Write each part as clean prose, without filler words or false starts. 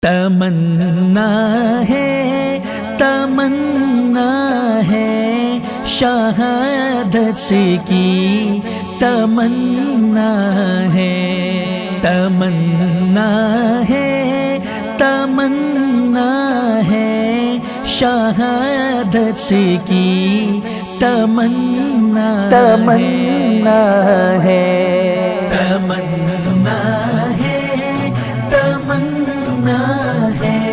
تمنا ہے شہادت کی تمنا ہے، تمنا ہے شہادت کی تمنا ہے، تمنا ہے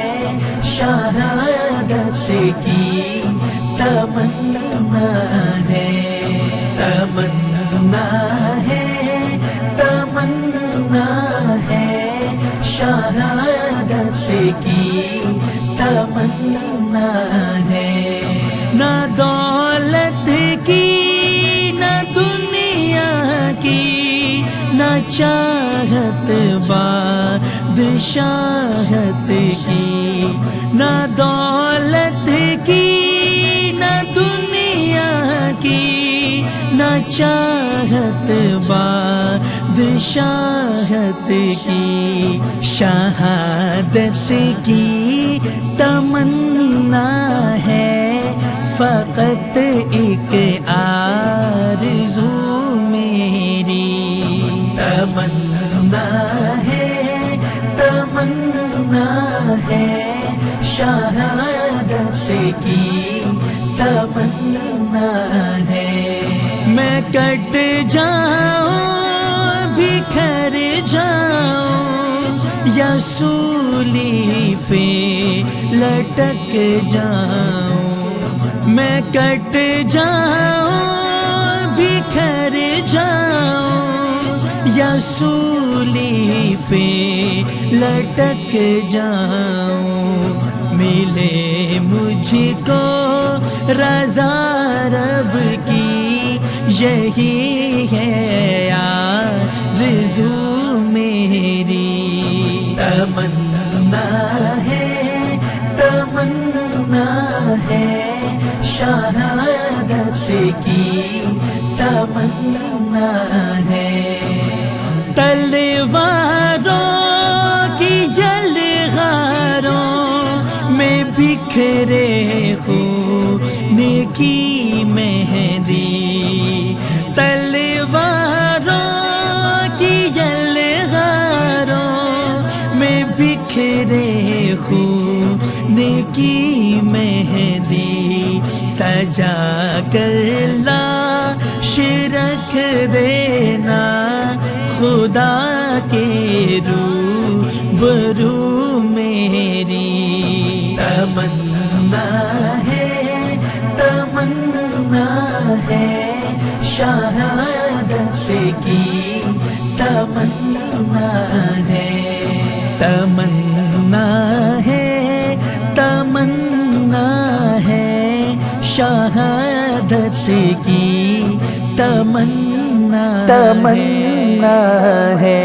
شہادت کی تمنا ہے، تمنا ہے شہادت کی تمنا ہے، نہ دولت کی نہ دنیا کی نہ چاہت بادشاہت کی، نہ دولت کی نہ دنیا کی نہ چاہت بادشاہت کی، شہادت کی تمنا ہے فقط ایک آرزو میری، تمنا ہے شہادت کی تمنا ہے، میں کٹ جاؤں بکھر جاؤں یا سولی پہ لٹک جاؤں، میں کٹ جاؤں بکھر جاؤں یا سولی پہ لٹک جاؤں، ملے مجھ کو رضا رب کی یہی ہے آرزو میری، تمنا ہے شہادت کی تمنا ہے، تلواروں کی یلغاروں میں بکھرے خون کی مہندی، تلواروں کی یلغاروں میں بکھرے خون کی مہندی، سجا کر لاش رکھ دینا خدا کے روبرو میری، تمنا ہے شہادت کی تمنا ہے، تمنا ہے شہادت کی تمنا ہے۔